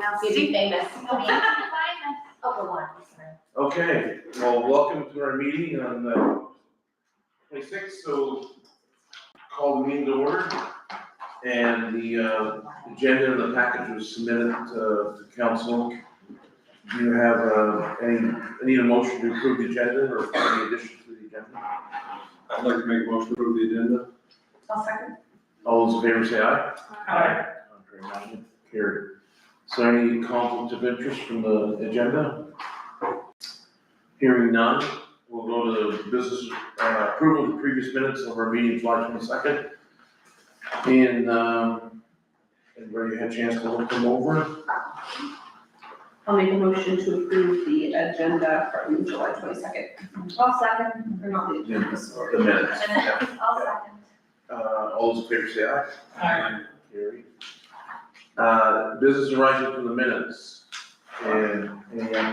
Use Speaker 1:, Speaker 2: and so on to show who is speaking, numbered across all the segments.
Speaker 1: now.
Speaker 2: You'd be famous.
Speaker 1: Oh, go on, sorry.
Speaker 3: Okay, well, welcome to our meeting on the 26th, so call the meeting to order. And the agenda and the package was submitted to council. Do you have any motion to approve the agenda or any additions to the agenda?
Speaker 4: I'd like to make a motion to approve the agenda.
Speaker 1: I'll second.
Speaker 3: All those in favor say aye.
Speaker 4: Aye.
Speaker 3: Contrary, carried. So any conflict of interest from the agenda? Hearing none, we'll go to the business approval of the previous minutes of our meeting July 22nd. And everybody had a chance to look them over.
Speaker 2: I'll make a motion to approve the agenda from July 22nd.
Speaker 1: I'll second.
Speaker 2: Or not the agenda, sorry.
Speaker 3: The minutes. Yeah.
Speaker 1: I'll second.
Speaker 3: All those in favor say aye.
Speaker 4: Aye.
Speaker 3: Carried. Business arising from the minutes. And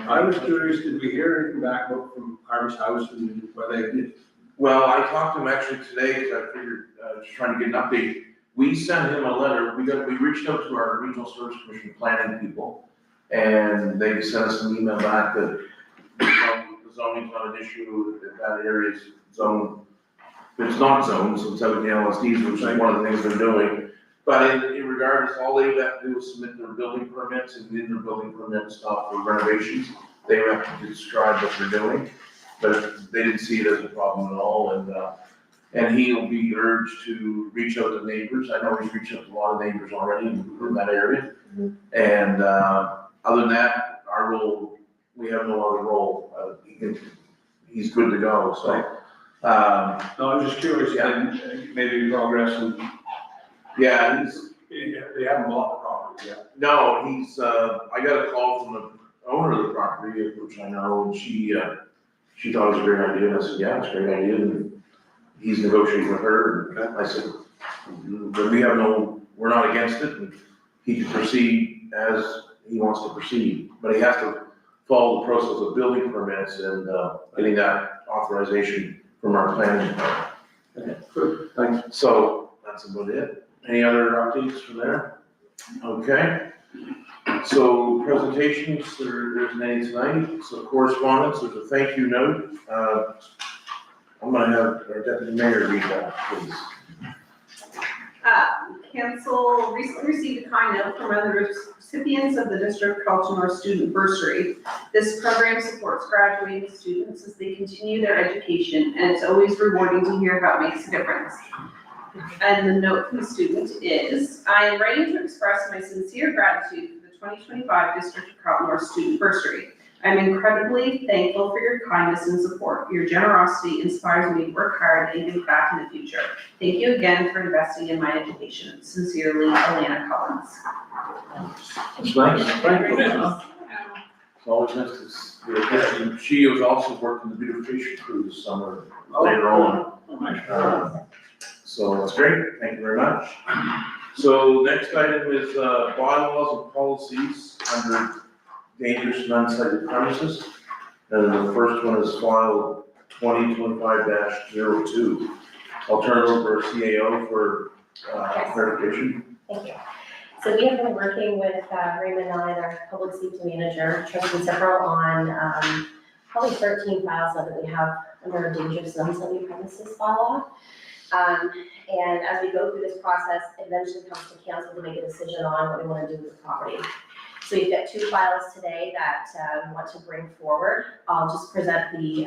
Speaker 4: I was curious, did we hear anything back from Harvest House and whether they did?
Speaker 3: well, I talked to him actually today because I figured, just trying to get an update. We sent him a letter, we reached out to our Regional Service Commission planning people, and they sent us an email back that the zoning's not an issue, that area's zoned. It's not zoned, so it's out in the LSDs, which is one of the things they're doing. But in regardless, all they have to do is submit their building permits, and in their building permit stuff for renovations, they have to describe what they're doing. But they didn't see it as a problem at all, and he'll be urged to reach out to neighbors. I know he's reached out to a lot of neighbors already in that area. And other than that, our role, we have no other role. He's good to go, so.
Speaker 4: No, I'm just curious,
Speaker 3: Yeah.
Speaker 4: maybe progress and
Speaker 3: Yeah,
Speaker 4: they haven't bought the property yet.
Speaker 3: no, I got a call from the owner of the property, which I know, and she thought it was a great idea, and I said, yeah, it's a great idea, and he's negotiating with her, and I said, but we're not against it, and he can proceed as he wants to proceed, but he has to follow the process of building permits and getting that authorization from our planning department.
Speaker 4: Okay, good, thanks.
Speaker 3: So, that's about it. Any other updates from there? Okay. So presentations, there isn't any tonight. So correspondence, there's a thank you note. I'm gonna have our deputy mayor read that, please.
Speaker 2: Council recently received a kind note from one of the recipients of the District Carleton Student Bursary. This program supports graduating students as they continue their education, and it's always rewarding to hear how it makes a difference. And the note from the student is, I am writing to express my sincere gratitude for the 2025 District of Carleton Student Bursary. I'm incredibly thankful for your kindness and support. Your generosity inspires me to work hard and give back in the future. Thank you again for investing in my education. Sincerely, Alana Collins.
Speaker 3: It's nice. It's always nice to see her. She was also working the beautification crew this summer later on. So that's great, thank you very much. So next item is bylaws and policies under dangerous and unsightly premises. And the first one is file 2025-02. I'll turn it over to CAO for clarification.
Speaker 1: Thank you. So we have been working with Raymond and our public safety manager, Trustee Centreville, on probably 13 files now that we have under a dangerous and unsightly premises bylaw. And as we go through this process, it eventually comes to council to make a decision on what we want to do with the property. So we've got 2 files today that we want to bring forward. I'll just present the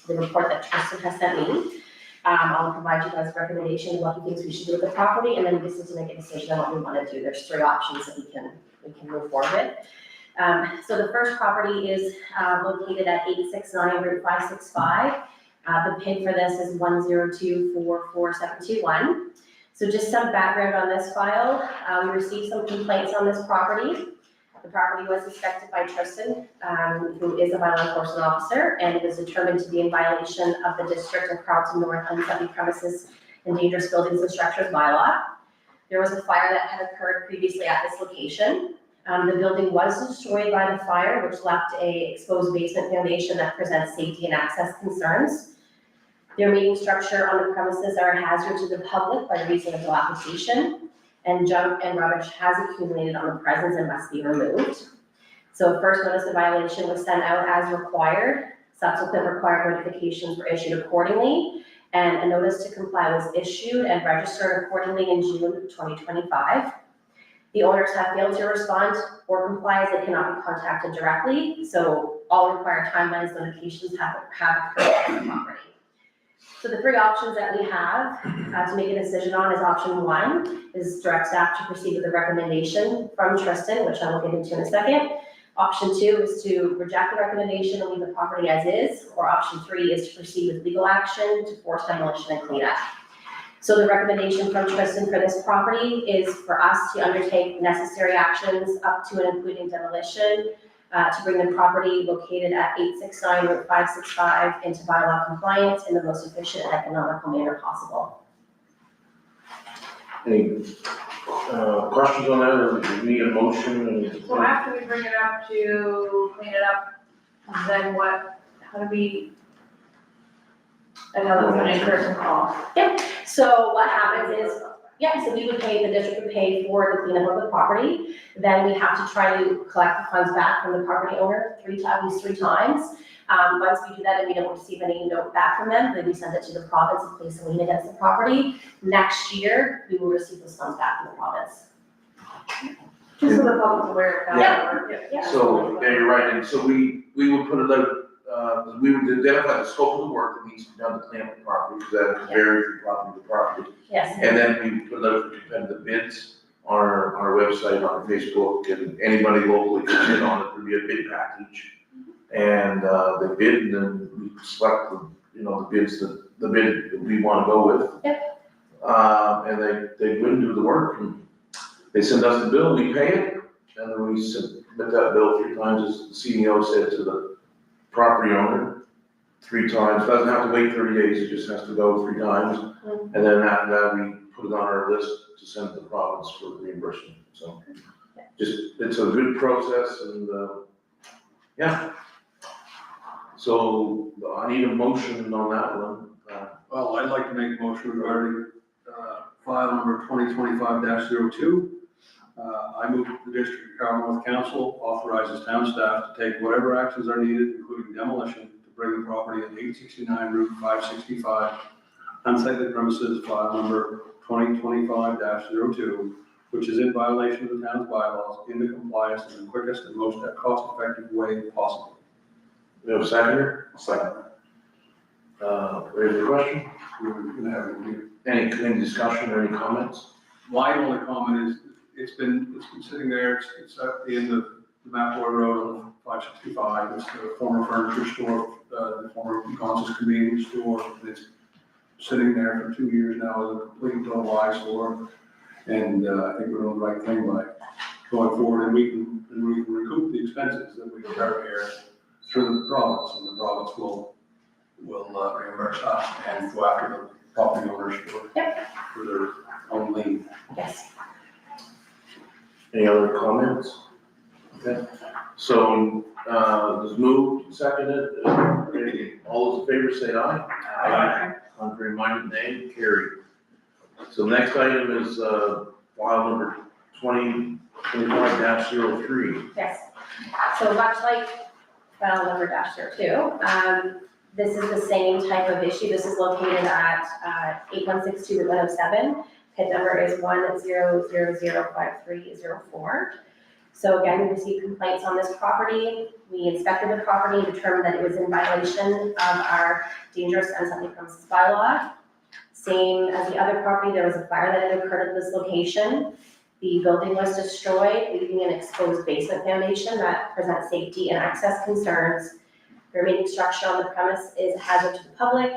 Speaker 1: report that Tristan has sent me. I'll provide you guys a recommendation of what he thinks we should do with the property, and then this is to make a decision on what we want to do. There's 3 options that we can move forward with. So the first property is located at 869 Route 565. The PIN for this is 1024471. So just some background on this file. We received some complaints on this property. The property was inspected by Tristan, who is a bylaw enforcement officer, and it was determined to be in violation of the District of Carleton North Unsightly Premises and Dangerous Buildings and Structures bylaw. There was a fire that had occurred previously at this location. The building was destroyed by the fire, which left a exposed basement foundation that presents safety and access concerns. Their meeting structure on the premises are a hazard to the public by reason of dilapidation, and junk and rubbish has accumulated on the premises and must be removed. So a first notice of violation was sent out as required. Subsequent required notifications were issued accordingly, and a notice to comply was issued and registered accordingly in June of 2025. The owners have failed to respond or comply as they cannot be contacted directly, so all required timelines notifications have occurred on the property. So the three options that we have to make a decision on is option one is direct staff to proceed with the recommendation from Tristan, which I will get into in a second. Option two is to reject the recommendation and leave the property as is, or option three is to proceed with legal action to force demolition and cleanup. So the recommendation from Tristan for this property is for us to undertake necessary actions up to and including demolition to bring the property located at 869 Route 565 into bylaw compliance in the most efficient and economical manner possible.
Speaker 3: Any questions on that, or do we need a motion?
Speaker 5: So after we bring it up to clean it up, then what, how do we? I know that's an in-person call.
Speaker 1: So what happens is, so we would pay, the district would pay for the cleanup of the property. Then we have to try to collect the funds back from the property owner at least three times. Once we do that and we don't receive any note back from them, then we send it to the province and place a lien against the property. Next year, we will receive those funds back from the province.
Speaker 5: Just so the public's aware of that.
Speaker 1: Yeah.
Speaker 3: So, yeah, you're right, and so we would put it out, we would identify the scope of the work that needs to be done to clean up the property, because that varies from property to property.
Speaker 1: Yes.
Speaker 3: And then we put it out for competitive bids on our website, on Facebook, and anybody locally can bid on it. There'd be a bid package. And they bid, and then we select the bids the bid that we want to go with.
Speaker 1: Yep.
Speaker 3: And they wouldn't do the work, and they send us the bill, we pay it, and then we submit that bill 3 times, as the CEO said to the property owner, 3 times. Doesn't have to wait 30 days, it just has to go 3 times.
Speaker 1: Mhm.
Speaker 3: And then after that, we put it on our list to send to the province for reimbursement. So it's a good process, and yeah. So I need a motion on that one.
Speaker 4: Well, I'd like to make a motion regarding, file number 2025-02. I move that the District of Carleton Council authorizes town staff to take whatever actions are needed, including demolition, to bring the property at 869 Route 565, unsightly premises, file number 2025-02, which is in violation of the town's bylaws, into compliance in the quickest and most cost-effective way possible.
Speaker 3: We have a seconder?
Speaker 4: Second.
Speaker 3: There's a question?
Speaker 4: We're gonna have it here.
Speaker 3: Any discussion or any comments?
Speaker 4: My only comment is, it's been sitting there, it's at the end of the Mapboy Road on 565, it's the former furniture store, the former Gonz's convenience store, and it's sitting there for 2 years now as a complete total eyesore, and I think we're doing the right thing by going forward, and we can recoup the expenses that we incur here through the province, and the province will reimburse us and go after the property owners for their own lien.
Speaker 1: Yes.
Speaker 3: Any other comments? Okay, so, it's moved, seconded, all those in favor say aye.
Speaker 5: Aye.
Speaker 3: Contrary minded, nay, carried. So the next item is, file number 2025-03.
Speaker 1: Yes. So much like file number -02, this is the same type of issue. This is located at 8162 Route 107. PIN number is 100005304. So again, we received complaints on this property. We inspected the property and determined that it was in violation of our dangerous unsightly premises bylaw. Same as the other property, there was a fire that had occurred at this location. The building was destroyed, leaving an exposed basement foundation that presents safety and access concerns. The remaining structure on the premise is a hazard to the public.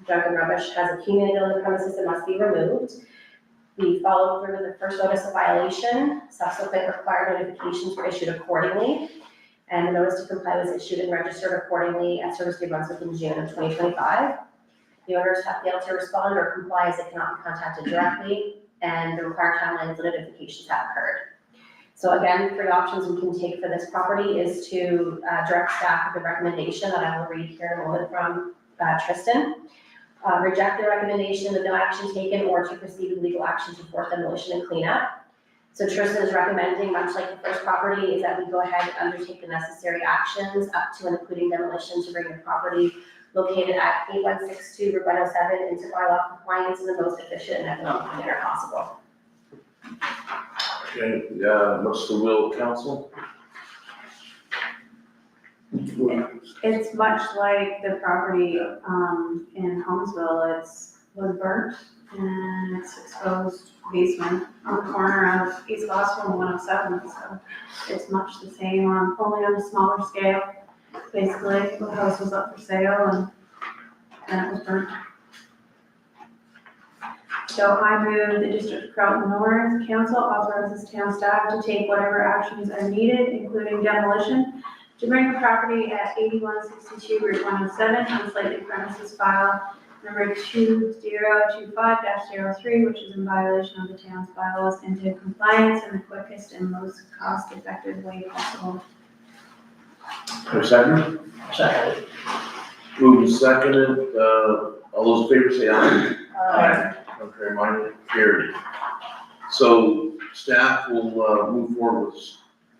Speaker 1: Junk and rubbish has accumulated on the premises and must be removed. We followed through with the first notice of violation. Subsequent required notifications were issued accordingly, and the notice to comply was issued and registered accordingly at Service Due Brunswick in June of 2025. The owners have failed to respond or comply as they cannot be contacted directly, and the required timelines and notifications have occurred. So again, 3 options we can take for this property is to direct staff with the recommendation that I will read here in a moment from Tristan. Reject the recommendation with no action taken, or to proceed with legal action to force demolition and cleanup. So Tristan is recommending, much like the first property, is that we go ahead and undertake the necessary actions up to and including demolition to bring the property located at 8162 Route 107 into bylaw compliance in the most efficient and economical manner possible.
Speaker 3: Okay, what's the will of council?
Speaker 5: It's much like the property, in Holmesville, was burnt and it's exposed basement on the corner of East Gosford and 107, so it's much the same, only on a smaller scale. Basically, the house was up for sale and it was burnt. So I move the District of Carleton North Council authorizes town staff to take whatever actions are needed, including demolition, to bring the property at 8162 Route 107 Unsightly premises file number 2025-03, which is in violation of the town's bylaws, into compliance in the quickest and most cost-effective way possible.
Speaker 3: For a second?
Speaker 6: Second.
Speaker 3: Moved and seconded, all those in favor say aye.
Speaker 6: Aye.
Speaker 3: Contrary minded, carried. So staff will move forward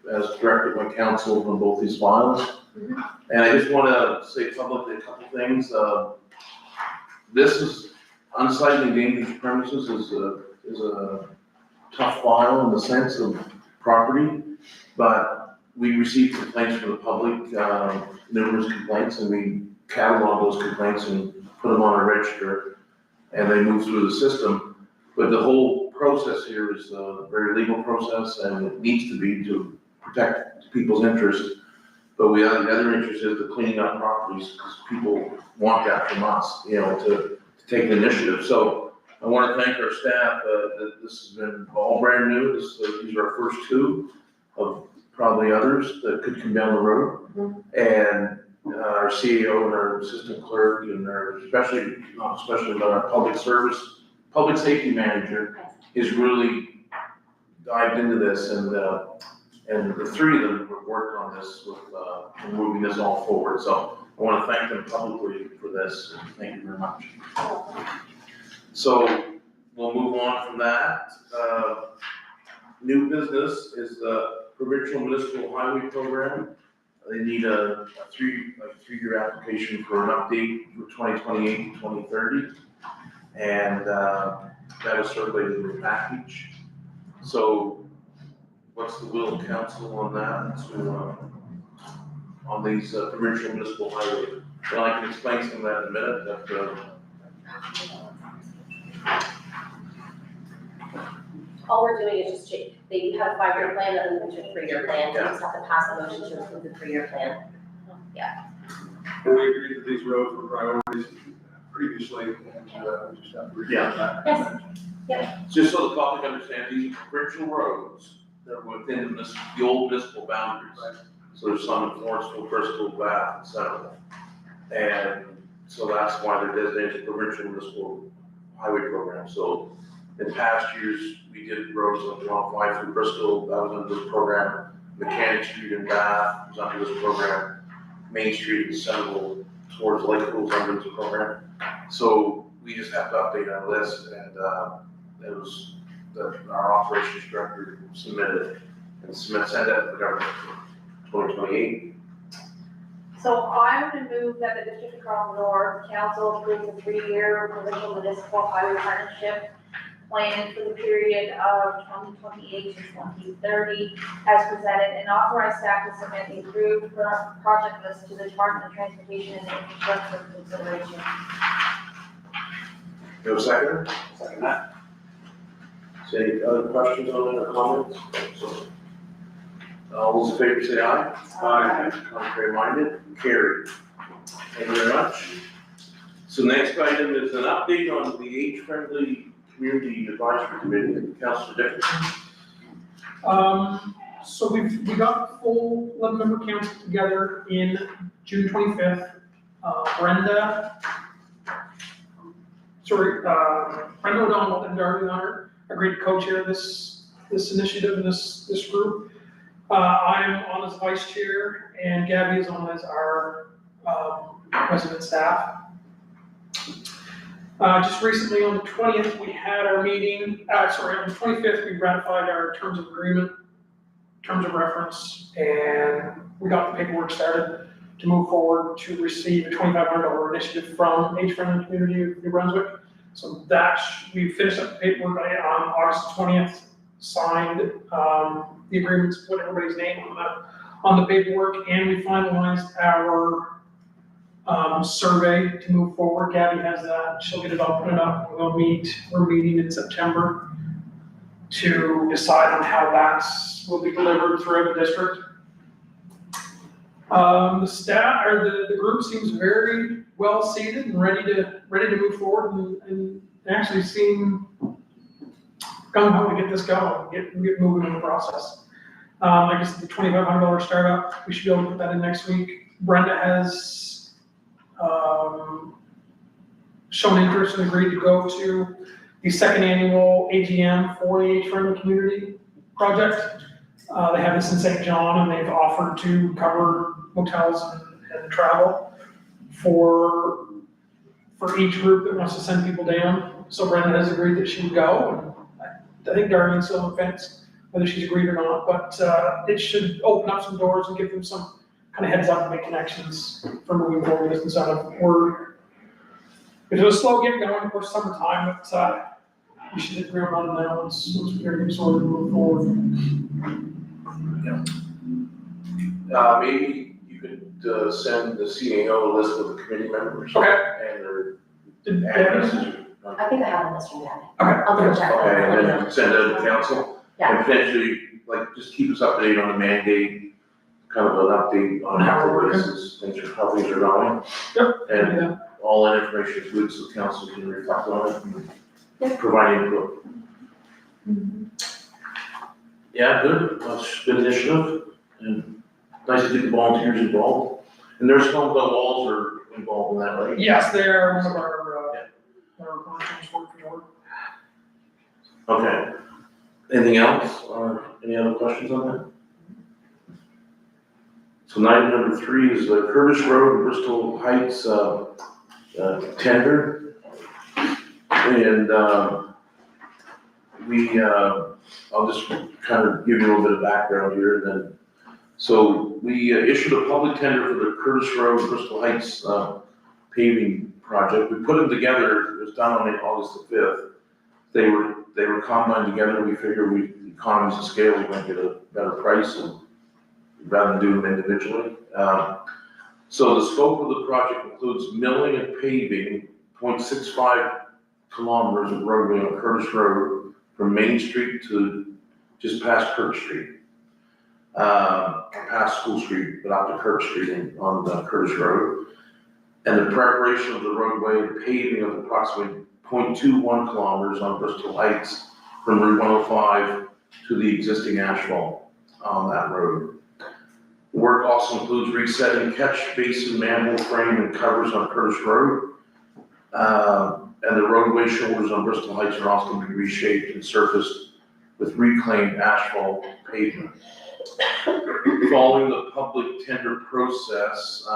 Speaker 3: as directed by council on both these files. And I just want to say publicly a couple things. This is unsightly dangerous premises is a tough file in the sense of property, but we received complaints from the public, numerous complaints, and we catalog those complaints and put them on a register, and they move through the system. But the whole process here is a very legal process, and it needs to be to protect people's interests. But the other interest is the cleaning up properties, because people want that from us, to take the initiative. So I want to thank our staff, that this has been all brand new. These are our first two of probably others that could come down the road. And our CEO and our assistant clerk and not especially, but our public safety manager is really dived into this, and the three of them have worked on this with moving this all forward. So I want to thank them publicly for this. Thank you very much. So we'll move on from that. New business is the provincial municipal highway program. They need a three-year application for an update for 2028 to 2030. And that was circulated in the package. So what's the will of council on that, on these provincial municipal highways? Well, I can explain some of that in a minute, but
Speaker 1: All we're doing is just they have a 5-year plan that moves into a 3-year plan, so we just have to pass a motion to approve the 3-year plan.
Speaker 4: And we agreed that these roads were priorities previously, and we just have to refer that.
Speaker 1: Yes.
Speaker 3: just so the public understands, these are provincial roads that are within the old municipal boundaries. So there's some in Florenceville, Bristol, Bath, and Centreville. And so that's why they're designated provincial municipal highway program. So in past years, we did roads like 105 through Bristol, that was under this program. Mechanic Street in Bath was under this program. Main Street in Centreville towards Lake was under this program. So we just have to update our list, and it was our operations director submitted and sent that to the government for 2028.
Speaker 5: So I would move that the District of Carleton North Council approves a 3-year provincial municipal highway partnership plan for the period of 2028 to 2030 as presented, and authorize staff to submit the approved project list to the Department of Transportation and Infrastructure for consideration.
Speaker 3: You have a second?
Speaker 6: Second that.
Speaker 3: Any other questions on it or comments? So, all those in favor say aye.
Speaker 4: Aye.
Speaker 3: Contrary minded, carried. Thank you very much. So next item is an update on the age-friendly community advisory committee. Councillor Dickinson.
Speaker 7: So we got the full 11-member council together in June 25th. Brenda O'Donnell and Darby Leonard agreed to co-chair this initiative and this group. I'm on as vice chair, and Gabby is on as our resident staff. Just recently on the 20th, we had our meeting, on the 25th, we ratified our terms of agreement, terms of reference, and we got the paperwork started to move forward to receive a $2,500 initiative from Age-Friendly Community of New Brunswick. So we finished up the paperwork on August 20th, signed the agreements, put everybody's name on the paperwork, and we finalized our survey to move forward. Gabby has that, she'll get it all put up, we're meeting in September to decide on how that will be delivered throughout the district. The staff, or the group seems very well seated and ready to move forward and actually seem gung ho to get this going, get moving in the process. Like I said, the $2,500 startup, we should be able to put that in next week. Brenda has shown interest and agreed to go to the second annual AGM for the Age-Friendly Community Project. They have this in St. John, and they've offered to cover hotels and travel for each group that wants to send people down. So Brenda has agreed that she would go, and I think Darlene's still on the fence whether she's agreed or not, but it should open up some doors and give them some kind of heads up and make connections for moving forward with this incentive. It was a slow get going, of course, summertime, but we should hit the ground running now once we get everything sorted and move forward.
Speaker 3: Maybe you could send the CAO a list of the committee members.
Speaker 7: Okay.
Speaker 3: And their
Speaker 7: Did
Speaker 3: addresses.
Speaker 1: I think I have a list from Gabby.
Speaker 7: Okay.
Speaker 1: I'll double check.
Speaker 3: Okay,
Speaker 1: Let
Speaker 3: and
Speaker 1: me
Speaker 3: then
Speaker 1: know.
Speaker 3: send it to council.
Speaker 1: Yeah.
Speaker 3: And potentially, like, just keep us up to date on the mandate, kind of an update on
Speaker 7: How
Speaker 3: how
Speaker 7: we're
Speaker 3: the
Speaker 7: working.
Speaker 3: basis, how things are going.
Speaker 7: Yep.
Speaker 3: And all that information is good, so council can reflect on it and
Speaker 1: Yep.
Speaker 3: provide input. Yeah, good, that's good initiative, and nice to get the volunteers involved. And there's some of the walls are involved in that, right?
Speaker 7: Yes, they're one of our contractors working for.
Speaker 3: Okay. Anything else, or any other questions on that? So item number 3 is the Curtis Road and Bristol Heights, tender. And, I'll just kind of give you a little bit of background here, and then. So we issued a public tender for the Curtis Road, Bristol Heights, paving project. We put them together, it was done on August the 5th. They were combined together, we figured economies of scale, we might get a better price and rather than do them individually. So the scope of the project includes milling and paving 0.65 kilometers of roadway on Curtis Road from Main Street to just past Kirk Street. Past School Street, but out to Kirk Street on the Curtis Road. And the preparation of the roadway and paving of approximately 0.21 kilometers on Bristol Heights from Route 105 to the existing asphalt on that road. The work also includes resetting catch basin manhole frame and covers on Curtis Road. And the roadway shoulders on Bristol Heights are also going to be reshaped and surfaced with reclaimed asphalt pavement. Following the public tender process,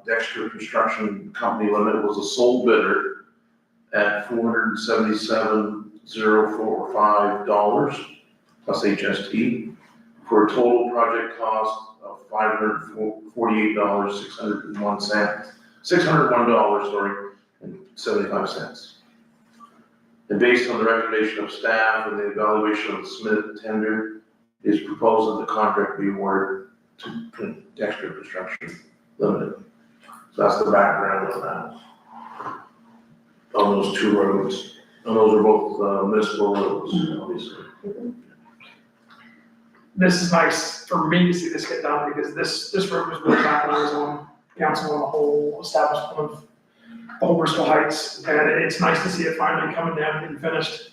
Speaker 3: Dexter Construction Company Limited was the sole bidder at $477,045 plus HST for a total project cost of $601.75. And based on the recommendation of staff and the evaluation of the submitted tender, it is proposed that the contract be awarded to Dexter Construction Limited. So that's the background on that. On those 2 roads. And those are both municipal roads, obviously.
Speaker 7: This is nice for me to see this get done, because this road was built back when I was on council on the whole establishment of the whole Bristol Heights, and it's nice to see it finally coming down and finished.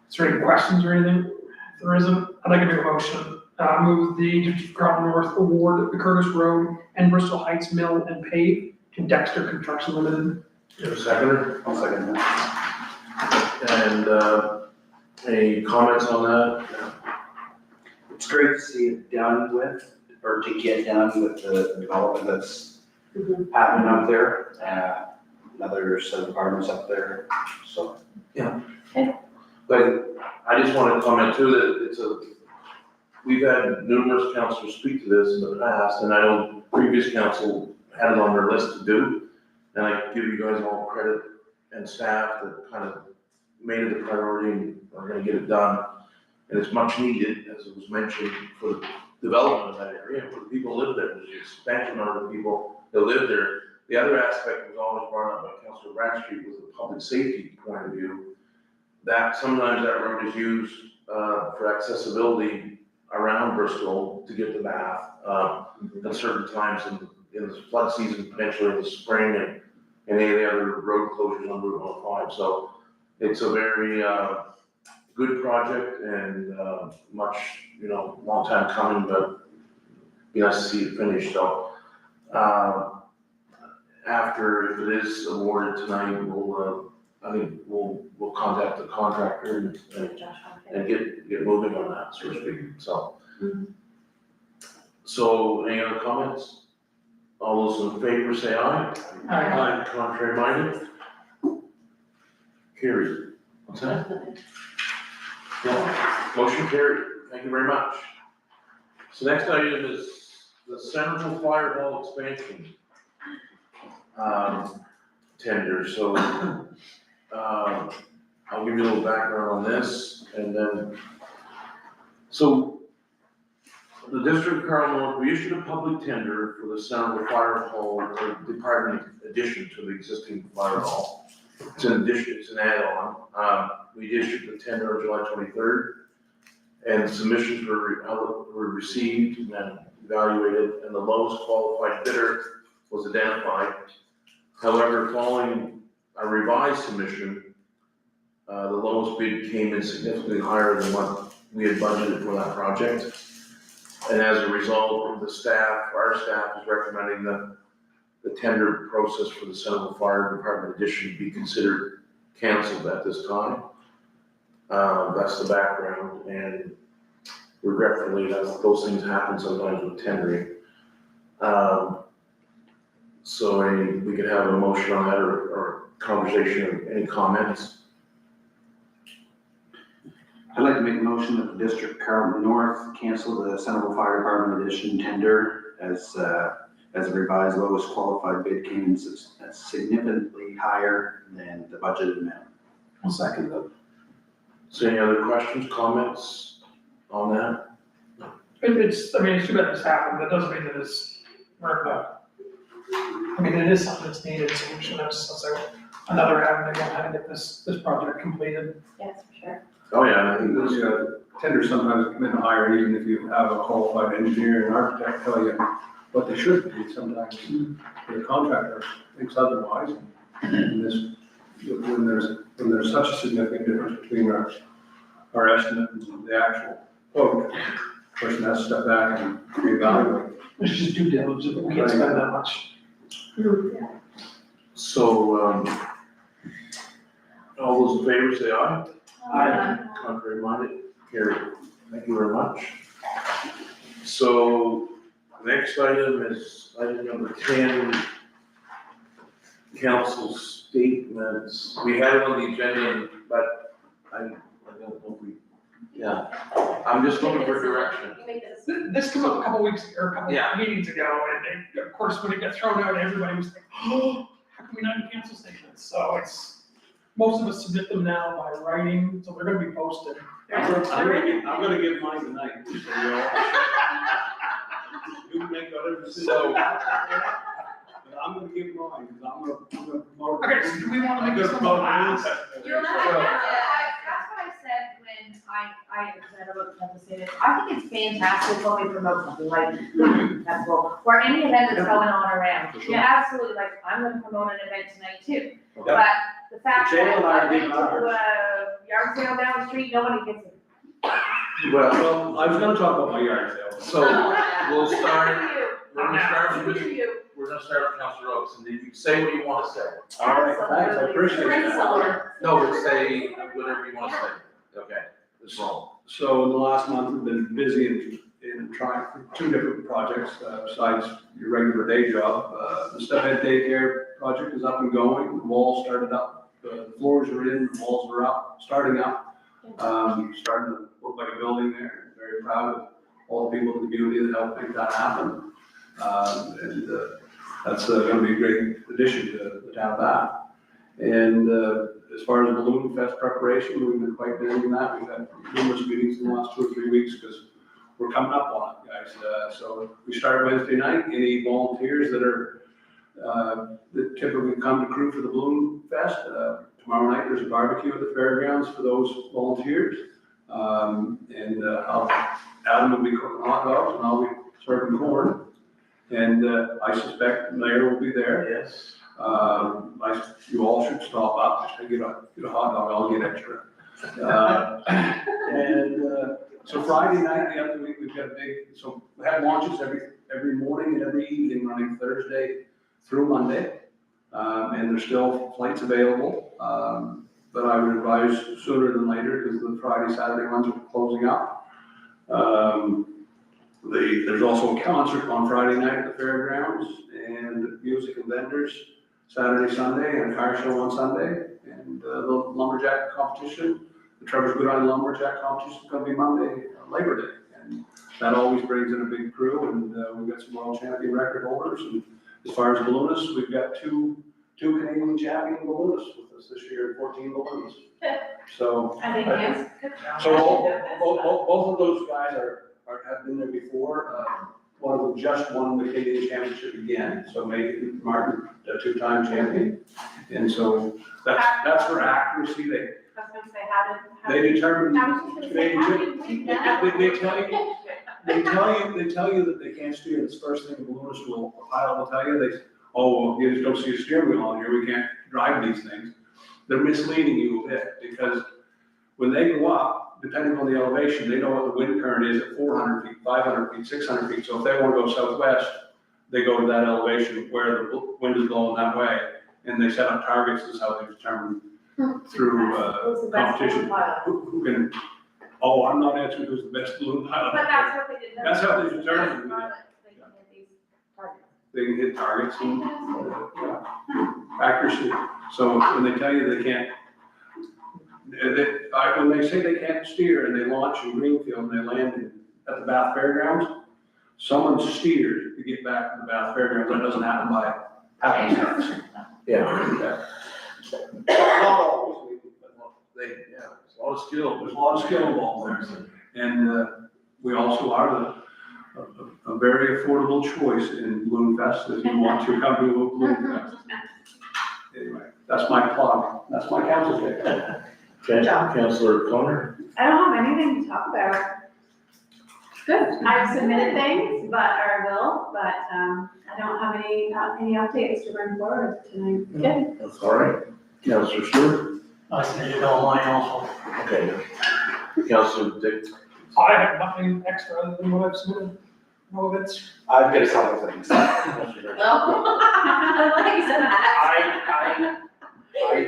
Speaker 7: Is there any questions or anything? If there isn't, I'd like to make a motion. Move the Carleton North award the Curtis Road and Bristol Heights Mill and Pave to Dexter Construction Limited.
Speaker 3: You have a seconder?
Speaker 6: I'll second that.
Speaker 3: And, any comments on that?
Speaker 6: It's great to see it done with, or to get done with the development that's happening up there. another set of apartments up there, so.
Speaker 3: But I just want to comment too, that we've had numerous councillors speak to this in the past, and I know previous council had it on their list to do. And I give you guys all credit and staff that kind of made it a priority and are gonna get it done. And it's much needed, as it was mentioned, for the development of that area, and for the people who live there, the expansion of the people that live there. The other aspect was always brought up by Councillor Bradstreet was the public safety point of view. That sometimes that road is used for accessibility around Bristol to get to Bath at certain times in the flood season, potentially in the spring, and any of the other road closures on Route 105. So it's a very good project and much, long time coming, but be nice to see it finished. So after, if it is awarded tonight, we'll contact the contractor and get moving on that, so to speak, so. So, any other comments? All those in favor say aye.
Speaker 7: Aye.
Speaker 3: Contrary minded? Carried. What's that? Yeah, motion carried, thank you very much. So next item is the Centreville Fire Hall expansion tender, so I'll give you a little background on this, and then, so the District of Carleton, we issued a public tender for the Centreville Fire Hall, or department addition to the existing fire hall. It's an addition, it's an add-on. We issued the tender on July 23rd, and submissions were received and then evaluated, and the lowest qualified bidder was identified. However, following a revised submission, the lowest bid came in significantly higher than what we had budgeted for that project. And as a result, our staff is recommending that the tender process for the Centreville Fire Department addition be considered canceled at this time. That's the background, and regretfully, those things happen sometimes with tendering. So we could have a motion on that or conversation, or any comments?
Speaker 6: I'd like to make a motion that the District of Carleton North cancel the Centreville Fire Department edition tender as a revised lowest qualified bid came in significantly higher than the budgeted amount.
Speaker 7: I'll second that.
Speaker 3: So any other questions, comments on that?
Speaker 7: It's too bad this happened, that doesn't mean that it's, it is something that's needed, so we should have another avenue on how to get this project completed.
Speaker 1: Yes, for sure.
Speaker 3: Oh, yeah, I think this,
Speaker 4: Tenders sometimes come in higher, even if you have a qualified engineer and architect tell you what they should be. Sometimes the contractor thinks otherwise. And when there's such a significant difference between our estimate and the actual quote, the person has to step back and reevaluate.
Speaker 7: We should just do diligence, we can't spend that much.
Speaker 3: so, all those in favor say aye.
Speaker 1: Aye.
Speaker 3: Contrary minded, carried. Thank you very much. So, next item is item number 10, council statements. We had it on the agenda, but I don't know if I'm just looking for direction.
Speaker 1: You make this.
Speaker 7: This came up a couple weeks, or a couple
Speaker 3: Yeah.
Speaker 7: meetings ago, and of course, when it got thrown out, everybody was like, oh, how can we not do cancel statements? So most of us submit them now by writing, so they're gonna be posted.
Speaker 8: I'm gonna give mine tonight. You can make whatever decision.
Speaker 3: So-
Speaker 8: I'm gonna give mine, because I'm gonna promote.
Speaker 7: Okay, so do we wanna make this one the last?
Speaker 9: You're not, that's what I said when I said about the status. I think it's fantastic when we promote something like festival, or any event that's going on around. Yeah, absolutely, like, I'm gonna promote an event tonight too. But the fact
Speaker 8: Jay
Speaker 9: that
Speaker 8: and I
Speaker 9: I
Speaker 8: did
Speaker 9: went to
Speaker 8: ours.
Speaker 9: a yard sale down the street, nobody gets it.
Speaker 3: Well,
Speaker 8: I was gonna talk about my yard sale.
Speaker 3: so we'll start, we're gonna start with,
Speaker 9: Good for you.
Speaker 3: Councilor Oaks, and then you can say what you want to say.
Speaker 8: All right, thanks, I appreciate that.
Speaker 3: No, but say whatever you want to say. Okay, it's wrong.
Speaker 8: So in the last month, we've been busy
Speaker 4: in trying for 2 different projects, besides your regular day job. The step-ed daycare project is up and going, the walls started up, the floors are in, the walls are up, starting up. Starting to look like a building there. Very proud of all the people in the community that helped make that happen. That's gonna be a great addition to the town of Bath. And as far as Balloon Fest preparation, we've been quite busy in that. We've had numerous meetings in the last 2 or 3 weeks because we're coming up on it, guys. So we start Wednesday night. Any volunteers that are, that typically come to crew for the Balloon Fest, tomorrow night there's a barbecue at the fairgrounds for those volunteers. Adam will be cooking hot dogs and I'll be serving corn. And I suspect the mayor will be there.
Speaker 3: Yes.
Speaker 4: You all should stop up, just to get a hot dog, I'll get extra. So Friday night, the other week, we've got a big, so we have launches every morning and every evening, running Thursday through Monday. And there's still flights available, but I would advise sooner than later, because the Friday, Saturday ones are closing up. There's also a concert on Friday night at the fairgrounds, and music and vendors Saturday, Sunday, and a car show on Sunday, and the lumberjack competition, the Trevor's Good Island Lumberjack competition is gonna be Monday, Labor Day, and that always brings in a big crew, and we've got some world champion record holders, and as far as balloonists, we've got two Canadian champion balloonists with us this year, 14 balloons. So,
Speaker 5: I think, yes, good job.
Speaker 4: so both of those guys have been there before. One of them just won the Canadian Championship again, so Megan Martin, a 2-time champion. And so that's for accuracy.
Speaker 5: I was gonna say, how
Speaker 4: They determine,
Speaker 5: I was just gonna say, how did you do that?
Speaker 4: they tell you that they can't steer. This first thing the balloonist will, a pilot will tell you, well, you just don't see a steering wheel on here, we can't drive these things. They're misleading you a bit, because when they go up, depending on the elevation, they know what the wind current is at 400 feet, 500 feet, 600 feet. So if they want to go southwest, they go to that elevation where the wind is blowing that way, and they set up targets. Is how they determine through competition who can. Oh, I'm not answering who's the best balloon pilot.
Speaker 9: But that's what they did.
Speaker 4: That's how they determine.
Speaker 9: They can hit these targets.
Speaker 4: They can hit targets and accuracy. So when they tell you they can't. When they say they can't steer and they launch in Greenfield and they land at the Bath Fairgrounds, someone steered to get back to the Bath Fairgrounds. That doesn't happen by happenstance.
Speaker 3: Yeah.
Speaker 4: Not always, but
Speaker 3: There's a lot of skill.
Speaker 4: there's a lot of skill involved there. And we also are a very affordable choice in Balloon Fest if you want to come to a Balloon Fest. Anyway, that's my plug. That's my council day.
Speaker 3: Okay, Councillor Connor.
Speaker 5: I don't have anything to talk about. Good. I've submitted things, I don't have any updates to bring forward tonight.
Speaker 3: Okay. That's all right. Councillor Stewart.
Speaker 10: I submitted all mine also.
Speaker 3: Okay. Councillor Dick.
Speaker 7: I have nothing extra other than what I've submitted. No, that's.
Speaker 6: I've got a couple of things.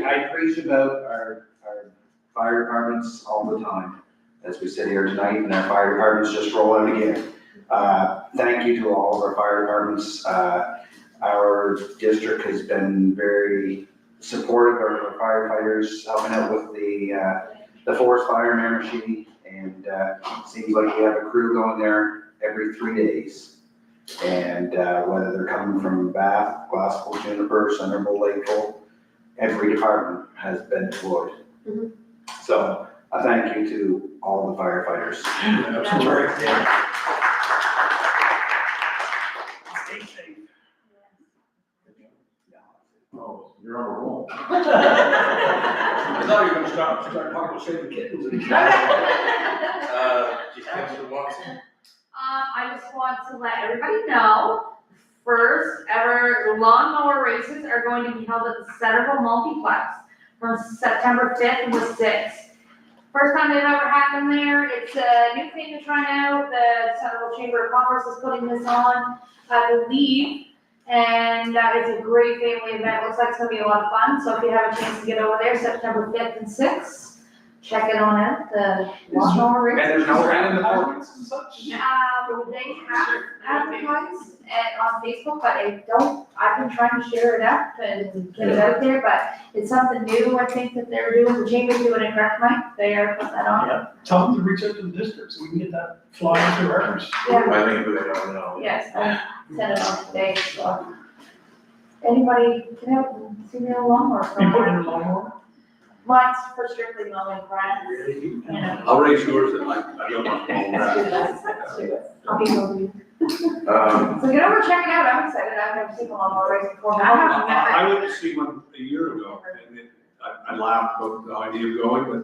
Speaker 6: I preach about our fire departments all the time, as we sit here tonight, and our fire departments just roll out again. Thank you to all of our fire departments. Our district has been very supportive of our firefighters, helping out with the forest fire in Miramichi, and seems like we have a crew going there every 3 days. And whether they're coming from Bath, Glassville, Juniper, Centreville, Lakeville, every department has been deployed.
Speaker 1: Mhm.
Speaker 6: So I thank you to all the firefighters.
Speaker 4: Absolutely.
Speaker 10: Stay safe.
Speaker 3: Oh, you're on a roll.
Speaker 4: I thought you were gonna start talking about saving kittens.
Speaker 3: Councillor Watson.
Speaker 9: I just want to let everybody know, first ever lawnmower races are going to be held at the Centreville Multiplex from September 5th to the 6th. First time they've ever happened there. It's a new thing to try out. The Centreville Chamber of Commerce is putting this on, I believe. And it's a great family event. Looks like it's gonna be a lot of fun. So if you have a chance to get over there, September 5th and 6th, checking on it, the lawnmower race.
Speaker 7: And there's no random tournaments and such?
Speaker 9: They have advertised on Facebook, but I've been trying to share it up and get it out there, but it's something new, I think, that they're doing, the chamber's doing it, correct, Mike? They are putting that on.
Speaker 7: Yeah, tell them to reach out to the district so we can get that flying through ours.
Speaker 9: Yeah,
Speaker 3: I think they don't know.
Speaker 9: yes, I sent it on today, so. Anybody can help see their lawnmower
Speaker 7: You put in
Speaker 9: somewhere.
Speaker 7: a lawnmower?
Speaker 9: Mine's for strictly mowing grass, you know.
Speaker 8: I'll raise yours and I don't want to.
Speaker 9: Let's do this, let's do it. I'll be moving.
Speaker 3: Um,
Speaker 9: So get over, check it out, I'm excited, I've never seen a lawnmower race before, but I have never.
Speaker 8: I went to see one a year ago and I laughed about the idea of going, but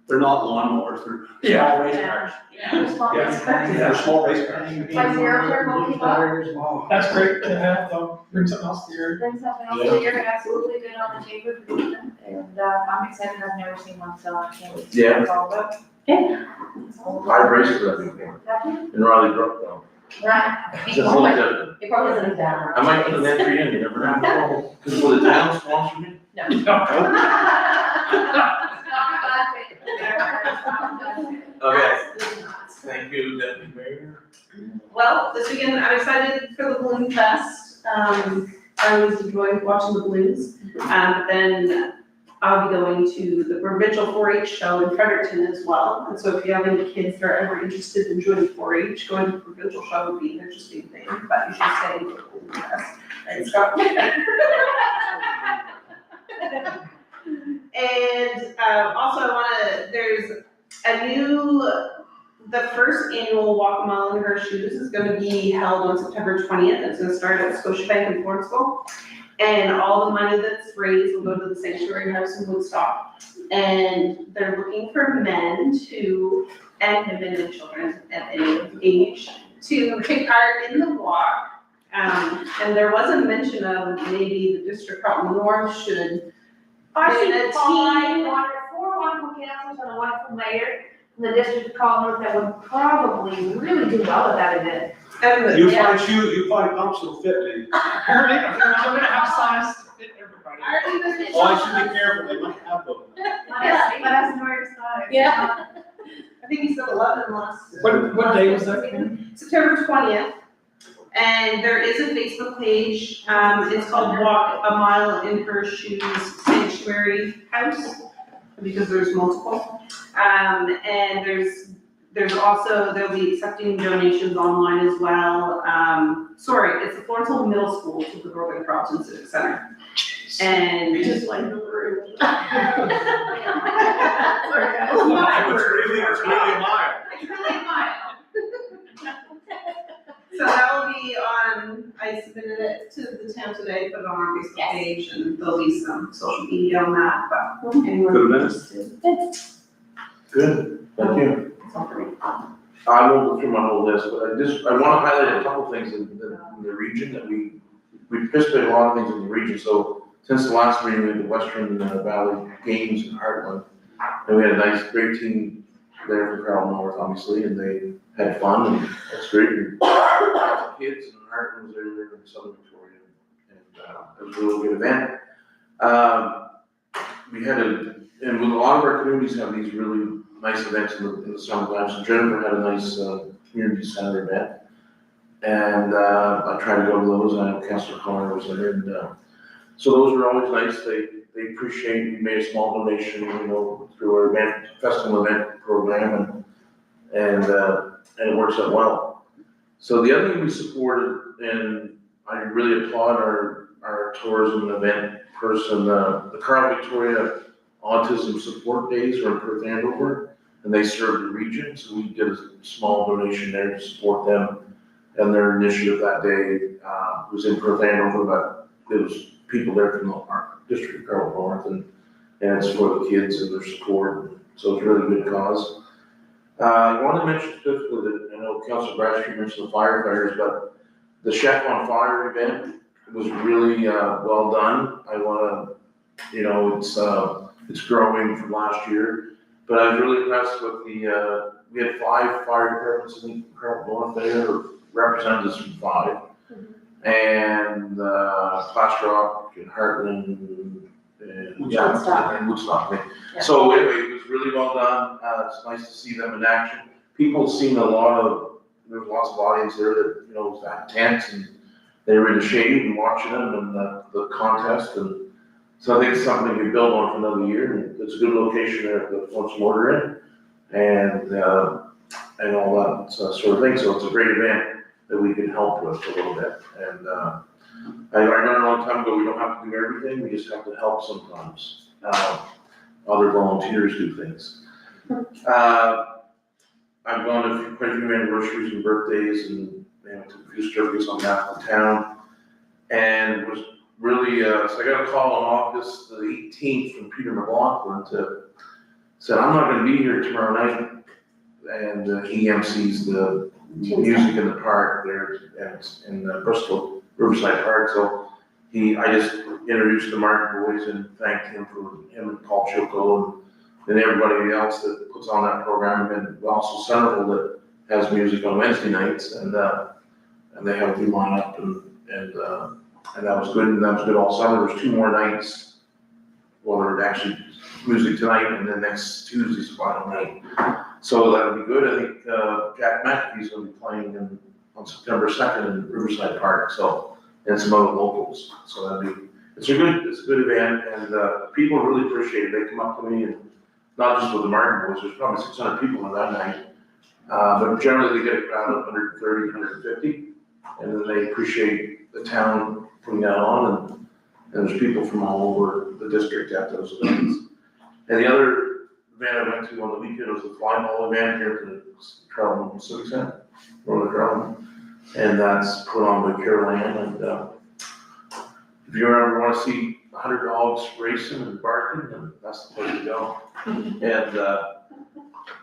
Speaker 8: they're not lawnmowers, they're
Speaker 7: Yeah.
Speaker 8: small race cars.
Speaker 9: Just long as-
Speaker 8: They're small race cars.
Speaker 9: Like zero turn, keep up.
Speaker 7: That's great to have, bring something else to your.
Speaker 9: Bring something else, so you're absolutely good on the chamber for doing it, and, I'm excited, I've never seen one, so I can't wait to see what it's all about. Yeah.
Speaker 3: I raced for that weekend in Raleigh Brook though.
Speaker 9: Right.
Speaker 3: It's just a little different.
Speaker 1: It probably isn't down.
Speaker 3: I might put an entry in, you never know. Cause will the town sponsor me? Okay, thank you, Deputy Mayor.
Speaker 2: Well, this weekend, I'm excited for the Balloon Fest. I always enjoy watching the balloons. But then I'll be going to the provincial 4-H show in Fredericton as well. And so if you have any kids that are ever interested in joining 4-H, going to the provincial show would be an interesting thing, but you should stay for the Balloon Fest. Right, Scott? And also there's the first annual Walk a Mile in Her Shoes is gonna be held on September 20th. It's gonna start at Scotiabank in Lawrenceville. And all the money that's raised will go to the Sanctuary House in Woodstock. And they're looking for men and women and children at any age to take part in the walk. And there was a mention of maybe the District Carleton North should.
Speaker 9: I
Speaker 2: And
Speaker 9: see
Speaker 2: a
Speaker 9: five, four wonderful councils and a wonderful mayor in the district of Collinsville that would probably really do well at that event.
Speaker 2: And
Speaker 8: You
Speaker 2: yeah.
Speaker 8: find shoes, you find pumps that'll fit me.
Speaker 7: Apparently, I'm gonna have size to fit everybody.
Speaker 8: Oh, I should be careful, they might have them.
Speaker 9: Let us know your size.
Speaker 1: Yeah.
Speaker 2: I think he said 11 last.
Speaker 7: What day was that again?
Speaker 2: September 20th. And there is a Facebook page, it's called Walk a Mile in Her Shoes Sanctuary House, because there's multiple. And there's also, they'll be accepting donations online as well. Sorry, it's the Lawrenceville Middle School to the Northern Carleton Civic Center. And
Speaker 1: Just like the room.
Speaker 8: It's really a mile.
Speaker 2: It's really a mile. So that will be on, I submitted it to the town today, put it on our Facebook page, and there'll be some social media on that, but anyone
Speaker 8: Good event.
Speaker 2: interested.
Speaker 3: Good, thank you.
Speaker 2: That's all for me.
Speaker 3: I won't go through my whole list, but I want to highlight a couple things in the region that we participated in a lot of things in the region. So since the last meeting, we had the Western Valley Games in Heartland, and we had a nice, great team there for Carleton North, obviously, and they had fun, and that's great. And lots of kids and Heartland was there in Southern Victoria, and it was a really good event. And with a lot of our communities have these really nice events in the summertime. So Jennifer had a nice community center event. And I tried to go to those. I know Councillor Connor was there. And so those were always nice. They appreciate, we made a small donation, through our festival event program, and it works out well. So the other thing we supported, and I really applaud our tourism and event person, the Carl Victoria Autism Support Days were in Perth Andover, and they served the region, so we did a small donation there to support them. And their initiative that day was in Perth Andover, but it was people there from our district of Carleton North, and it's for the kids and their support, so it's a really good cause. I want to mention specifically that, I know Councillor Bradstreet mentioned the firefighters, but the Chef on Fire event was really well done. I want to, it's growing from last year, but I was really impressed with we had 5 fire departments in Carleton North there, representatives from 5. And Class Rock and Heartland Yeah,
Speaker 1: Woodstock.
Speaker 3: and Woodstock, yeah.
Speaker 1: Yeah.
Speaker 3: So anyway, it was really well done, it's nice to see them in action. People seen there's lots of audience there that, had tents and they were in the shade and watching them and the contest, and so I think it's something we build on for another year, and it's a good location there to put some order in, and all that sort of thing, so it's a great event that we can help with a little bit, and I learned a long time ago, we don't have to do everything, we just have to help sometimes. Other volunteers do things. I've gone to quite a few anniversaries and birthdays and, took a few circuits on behalf of the town. And was really, so I got a call on August the 18th from Peter McLaughlin said, I'm not gonna be here tomorrow night. And he MCs the music in the park there in Bristol, Riverside Park. So I just introduced the Martin boys and thanked him and Paul Chilco and everybody else that puts on that program, and also Centreville that has music on Wednesday nights, and they have a good lineup, and that was good, and that was good all summer. There's 2 more nights, well, there's actually music tonight, and then next Tuesday's final night. So that'll be good. I think Jack McAfee's gonna be playing on September 2nd in Riverside Park, and some other locals, so it's a good event, and people really appreciate it. They come up to me, and not just with the Martin boys, there's probably 600 people on that night, but generally they get a crowd of 130, 150, and then they appreciate the town putting that on, and there's people from all over the district at those events. And the other event I went to on the weekend was the fly ball event here at the Carleton Civic Center, Northern Carleton, and that's put on by Carol Ann, and if you ever want to see 100 dogs racing and barking, then that's the place to go. And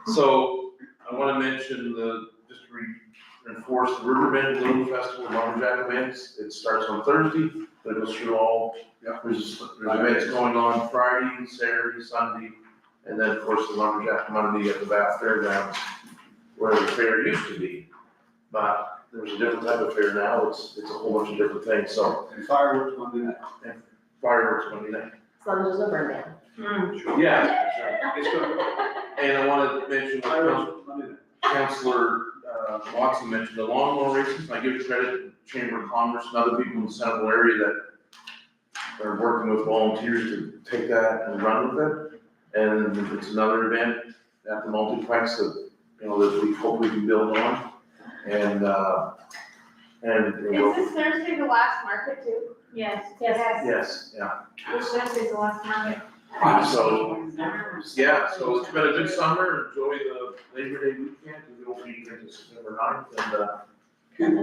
Speaker 3: so I want to mention just to reinforce the Riverbend Balloon Festival and Lumberjack events. It starts on Thursday, but it goes through all, there's events going on Friday, Saturday, Sunday, and then of course the Lumberjack Monday at the Bath Fairgrounds, where the fair used to be. But there's a different type of fair now, it's a whole bunch of different things, so.
Speaker 4: And fireworks Monday night.
Speaker 3: Fireworks Monday night.
Speaker 1: As long as there's no burn ban.
Speaker 3: Yeah, sure.
Speaker 4: It's good.
Speaker 3: And I want to mention what
Speaker 4: Fireworks Monday night.
Speaker 3: Councillor Watson mentioned, the lawnmower races. I give credit to Chamber of Commerce and other people in the Centreville area that are working with volunteers to take that and run with it. And it's another event at the multiplex that, that we hope we can build on. And
Speaker 9: Is this Thursday the last market too?
Speaker 5: Yes.
Speaker 3: yes, yeah.
Speaker 9: This Thursday's the last market.
Speaker 3: So, yeah, so it's been a good summer, enjoy the Labor Day weekend, because it'll be into September 9th, and,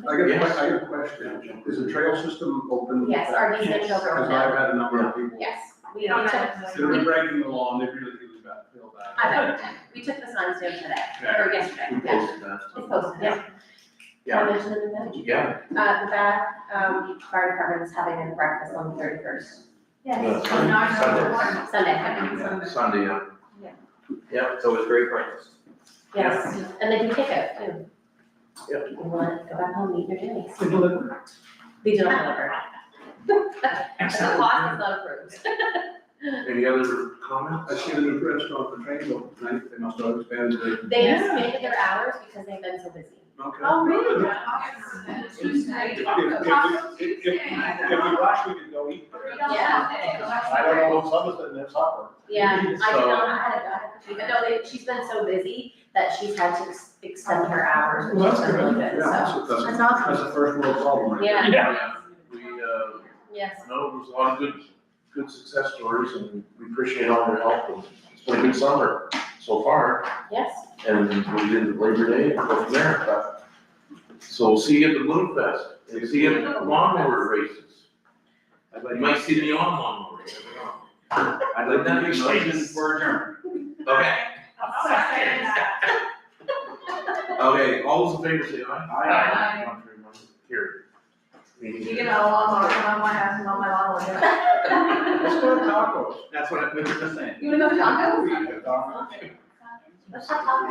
Speaker 4: I got a question. Is the trail system open?
Speaker 1: Yes, our descent over.
Speaker 4: Because I've had a number of people.
Speaker 1: Yes, we
Speaker 9: don't
Speaker 1: took,
Speaker 9: have
Speaker 4: That are breaking the law, and they really feel bad.
Speaker 1: we took the signs down today,
Speaker 4: Yeah.
Speaker 1: or yesterday.
Speaker 3: we
Speaker 1: Yeah.
Speaker 3: posted that.
Speaker 1: It's posted, yeah.
Speaker 3: Yeah.
Speaker 1: I mentioned it in the
Speaker 3: Yeah.
Speaker 1: the Bath, Fire Department's having a breakfast on the 31st.
Speaker 3: Yeah.
Speaker 1: Sunday.
Speaker 3: Sunday, yeah.
Speaker 1: Yeah.
Speaker 3: Yeah,
Speaker 10: So it's great breakfast.
Speaker 1: Yes, and they do take it too.
Speaker 3: Yep.
Speaker 1: You want to go back home and eat your days.
Speaker 4: They deliver.
Speaker 1: They do not deliver. The cost is not approved.
Speaker 3: Any other comments?
Speaker 4: I see the new restaurant for train open tonight. They must have expanded it.
Speaker 1: They expanded their hours because they've been so busy.
Speaker 4: Okay.
Speaker 9: Oh, really?
Speaker 4: If we rush, we can go eat.
Speaker 10: I don't know what some of it's supper.
Speaker 1: Yeah, I did
Speaker 3: So-
Speaker 1: not, I had a, but no, she's been so busy that she's had to extend her hours, which
Speaker 4: Well,
Speaker 1: has
Speaker 4: that's
Speaker 1: been really
Speaker 4: good.
Speaker 1: good,
Speaker 4: Yeah,
Speaker 1: so.
Speaker 4: that's
Speaker 1: That's awesome.
Speaker 4: That's a first world problem, right?
Speaker 1: Yeah.
Speaker 3: Yeah. We,
Speaker 1: Yes,
Speaker 3: no, there's a lot of good success stories, and we appreciate all your help, and it's been a good summer so far,
Speaker 1: yes.
Speaker 3: and we did Labor Day and go from there, but, so see you at the Balloon Fest, and see you at the lawnmower races. You might see the neon lawnmower race, I don't know.
Speaker 6: I'd like to make a motion for adjournment.
Speaker 3: Okay. Okay, all those in favor say aye.
Speaker 9: Aye.
Speaker 3: Contrary minded, carried. Meeting
Speaker 9: You can have a lawnmower, come on my house and mow my lawn with it.
Speaker 4: Let's go to tacos.
Speaker 6: That's what I was just saying.
Speaker 9: You wanna go to tacos?
Speaker 1: Let's not talk